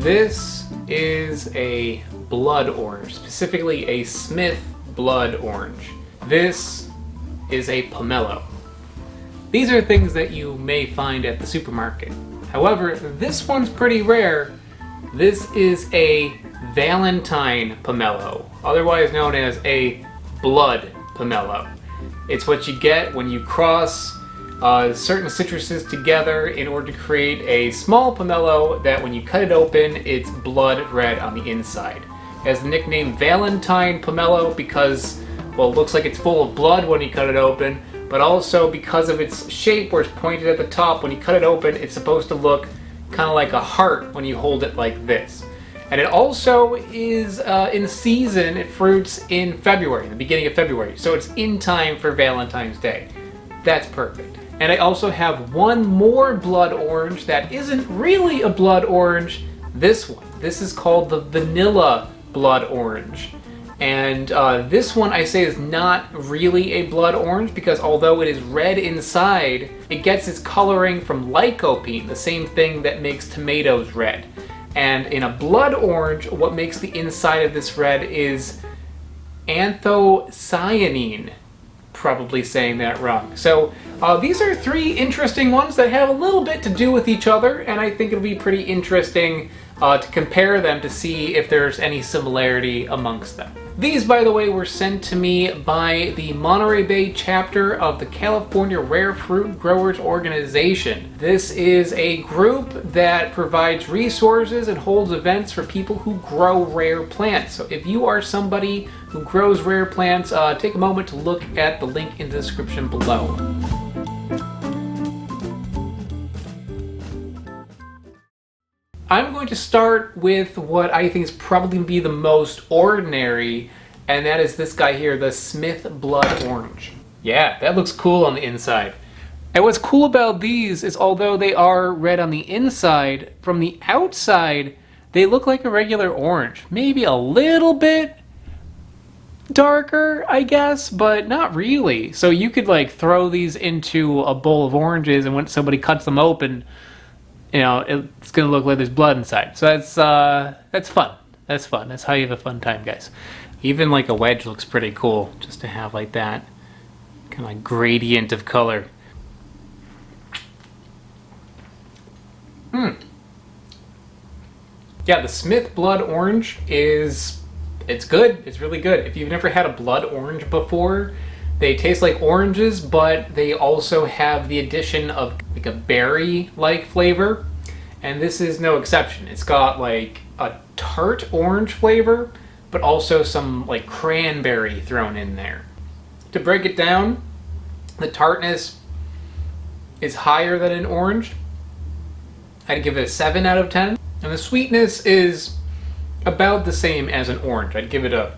This is a blood orange, specifically a Smith blood orange. This is a pomelo. These are things that you may find at the supermarket. However, this one's pretty rare. This is a Valentine Pomelo, otherwise known as a blood pomelo. It's what you get when you cross certain citruses together in order to create a small pomelo that when you cut it open, it's blood red on the inside. It has the nickname Valentine Pomelo because, well, it looks like it's full of blood when you cut it open, but also because of its shape where it's pointed at the top. When you cut it open, it's supposed to look kind of like a heart when you hold it like this. And it also is in season. It fruits in February, the beginning of February, so it's in time for Valentine's Day. That's perfect. And I also have one more blood orange that isn't really a blood orange. This one. This is called the vanilla blood orange. And this one I say is not really a blood orange because although it is red inside, it gets its coloring from lycopene, the same thing that makes tomatoes red. And in a blood orange, what makes the inside of this red is anthocyanine. Probably saying that wrong. So these are three interesting ones that have a little bit to do with each other, and I think it'll be pretty interesting to compare them to see if there's any similarity amongst them. These, by the way, were sent to me by the Monterey Bay chapter of the California Rare Fruit Growers Organization. This is a group that provides resources and holds events for people who grow rare plants. So if you are somebody who grows rare plants, take a moment to look at the link in the description below. I'm going to start with what I think is probably going to be the most ordinary, and that is this guy here, the Smith Blood Orange. Yeah, that looks cool on the inside. And what's cool about these is although they are red on the inside, from the outside, they look like a regular orange. Maybe a little bit darker, I guess, but not really. So you could like throw these into a bowl of oranges, and when somebody cuts them open, you know, it's gonna look like there's blood inside. So that's fun. That's fun. That's how you have a fun time, guys. Even like a wedge looks pretty cool, just to have like that kind of like gradient of color. Yeah, the Smith Blood Orange it's good. It's really good. If you've never had a blood orange before, they taste like oranges, but they also have the addition of like a berry-like flavor, and this is no exception. It's got like a tart orange flavor, but also some like cranberry thrown in there. To break it down, the tartness is higher than an orange. I'd give it a 7 out of 10, and the sweetness is about the same as an orange. I'd give it a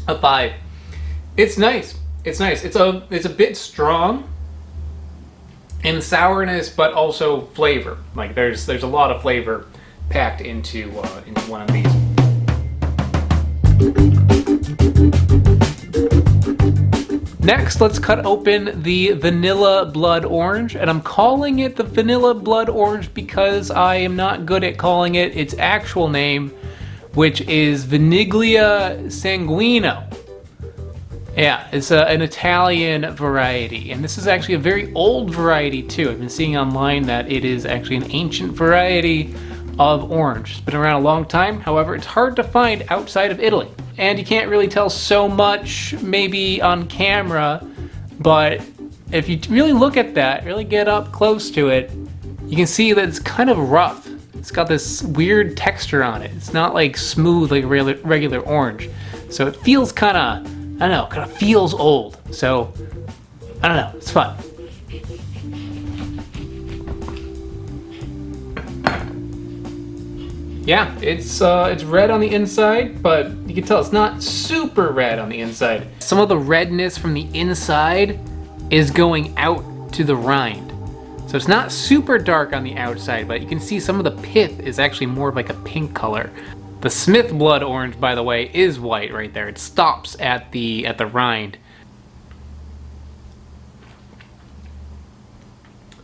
5. It's nice. It's nice. It's a bit strong in sourness, but also flavor. Like there's a lot of flavor packed into one of these. Next, let's cut open the Vanilla Blood Orange, and I'm calling it the Vanilla Blood Orange because I am not good at calling it its actual name, which is Vaniglia Sanguigno. Yeah, it's an Italian variety, and this is actually a very old variety too. I've been seeing online that it is actually an ancient variety of orange. It's been around a long time, however, it's hard to find outside of Italy. And you can't really tell so much maybe on camera, but if you really look at that, really get up close to it, you can see that it's kind of rough. It's got this weird texture on it. It's not like smooth like regular orange. So it feels kind of, I don't know, kind of feels old. So, I don't know, it's fun. Yeah, it's red on the inside, but you can tell it's not super red on the inside. Some of the redness from the inside is going out to the rind. So it's not super dark on the outside, but you can see some of the pith is actually more of like a pink color. The Smith Blood Orange, by the way, is white right there. It stops at the rind.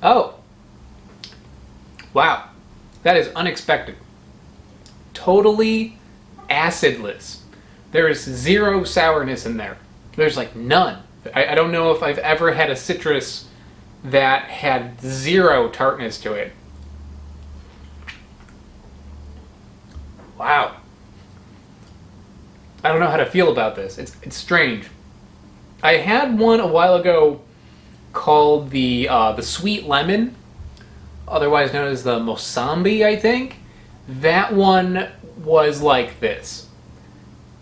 Oh. Wow. That is unexpected. totally acidless. There is zero sourness in there. There's like none. I don't know if I've ever had a citrus that had zero tartness to it. Wow. I don't know how to feel about this. It's strange. I had one a while ago called the sweet lemon, otherwise known as the Mosambi, I think. That one was like this.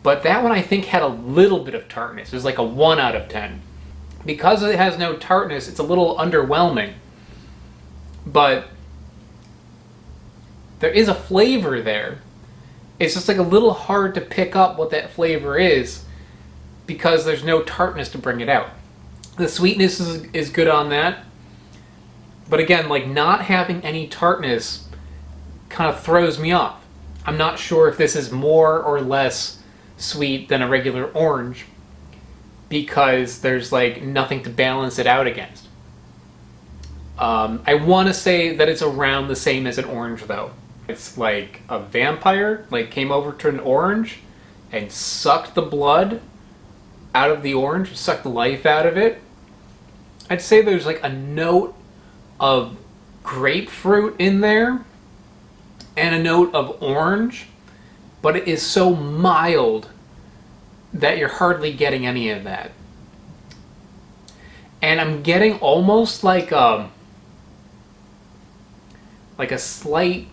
But that one I think had a little bit of tartness. It was like a 1 out of 10. Because it has no tartness, it's a little underwhelming. But there is a flavor there. It's just like a little hard to pick up what that flavor is because there's no tartness to bring it out. The sweetness is good on that. But again, like not having any tartness kind of throws me off. I'm not sure if this is more or less sweet than a regular orange because there's like nothing to balance it out against. I want to say that it's around the same as an orange though. It's like a vampire like came over to an orange and sucked the blood out of the orange, sucked the life out of it. I'd say there's like a note of grapefruit in there and a note of orange, but it is so mild that you're hardly getting any of that. And I'm getting almost like a slight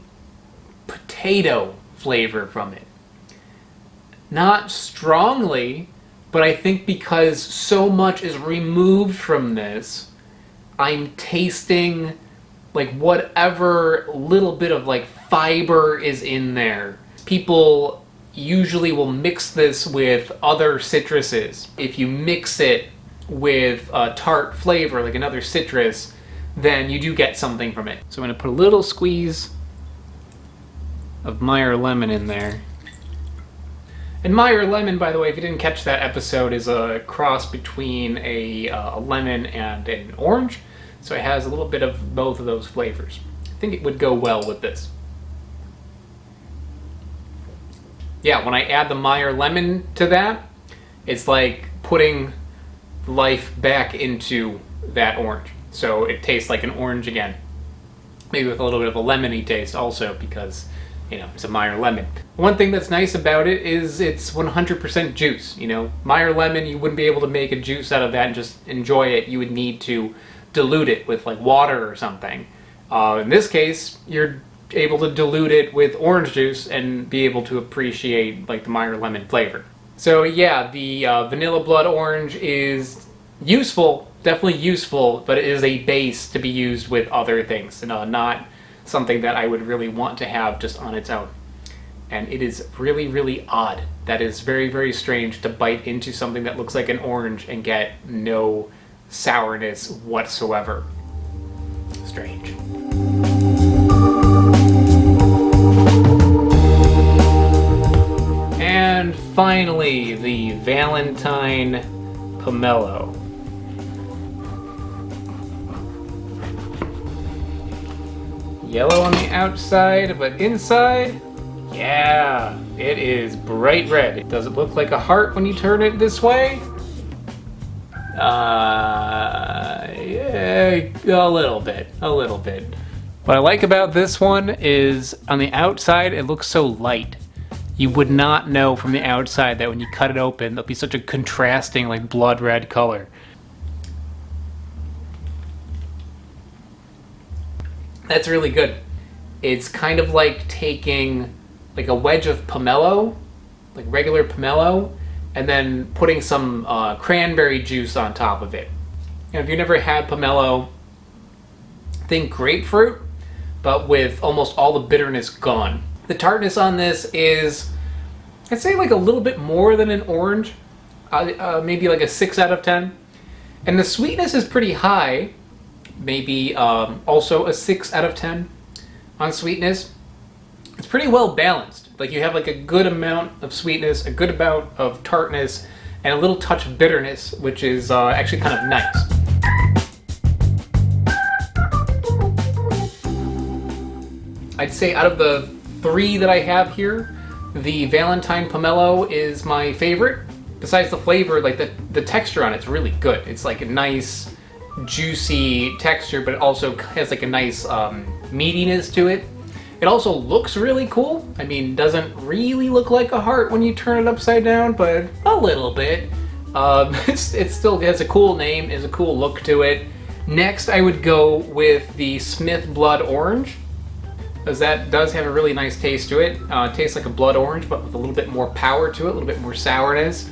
potato flavor from it. Not strongly, but I think because so much is removed from this, I'm tasting like whatever little bit of like fiber is in there. People usually will mix this with other citruses. If you mix it with a tart flavor like another citrus, then you do get something from it. So I'm going to put a little squeeze of Meyer lemon in there. And Meyer lemon, by the way, if you didn't catch that episode, is a cross between a lemon and an orange. So it has a little bit of both of those flavors. I think it would go well with this. Yeah, when I add the Meyer lemon to that, it's like putting life back into that orange. So it tastes like an orange again. Maybe with a little bit of a lemony taste also because, you know, it's a Meyer lemon. One thing that's nice about it is it's 100% juice. You know, Meyer lemon, you wouldn't be able to make a juice out of that and just enjoy it. You would need to dilute it with like water or something. In this case, you're able to dilute it with orange juice and be able to appreciate like the Meyer lemon flavor. So yeah, the vanilla blood orange is useful, definitely useful, but it is a base to be used with other things, and not something that I would really want to have just on its own. And it is really, really odd. That is very, very strange to bite into something that looks like an orange and get no sourness whatsoever. Strange. And finally, the Valentine Pomelo. Yellow on the outside, but inside, yeah, it is bright red. Does it look like a heart when you turn it this way? Yeah, a little bit. What I like about this one is on the outside, it looks so light. You would not know from the outside that when you cut it open, there'll be such a contrasting, like blood red color. That's really good. It's kind of like taking like a wedge of pomelo, like regular pomelo, and then putting some cranberry juice on top of it. And if you've never had pomelo, think grapefruit, but with almost all the bitterness gone. The tartness on this is, I'd say like a little bit more than an orange, maybe like a 6 out of 10. And the sweetness is pretty high, maybe also a 6 out of 10 on sweetness. It's pretty well balanced. Like you have like a good amount of sweetness, a good amount of tartness, and a little touch of bitterness, which is actually kind of nice. I'd say out of the 3 that I have here, the Valentine Pomelo is my favorite. Besides the flavor, like the texture on it's really good. It's like a nice, juicy texture, but it also has like a nice meatiness to it. It also looks really cool. I mean, doesn't really look like a heart when you turn it upside down, but a little bit. It still has a cool name, has a cool look to it. Next, I would go with the Smith Blood Orange, because that does have a really nice taste to it. It tastes like a blood orange, but with a little bit more power to it, a little bit more sourness.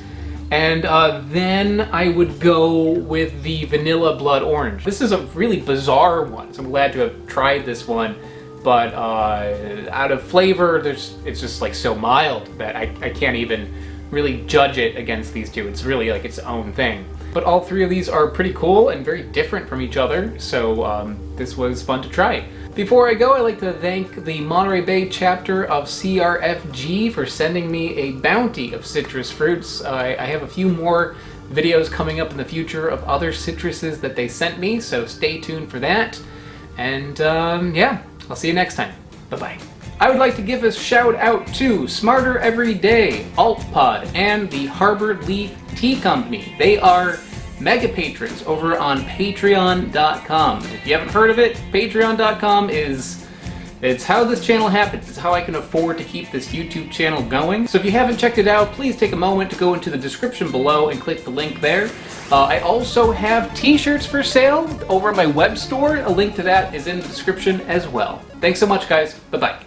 And then I would go with the Vanilla Blood Orange. This is a really bizarre one, so I'm glad to have tried this one. But out of flavor, it's just like so mild that I can't even really judge it against these two. It's really like its own thing. But all three of these are pretty cool and very different from each other, so this was fun to try. Before I go, I'd like to thank the Monterey Bay chapter of CRFG for sending me a bounty of citrus fruits. I have a few more videos coming up in the future of other citruses that they sent me, so stay tuned for that. And yeah, I'll see you next time. Bye-bye. I would like to give a shout out to Smarter Every Day, AltPod, and the Harbor Leaf Tea Company. They are mega patrons over on patreon.com. If you haven't heard of it, patreon.com it's how this channel happens. It's how I can afford to keep this YouTube channel going. So if you haven't checked it out, please take a moment to go into the description below and click the link there. I also have t-shirts for sale over at my web store. A link to that is in the description as well. Thanks so much, guys. Bye-bye.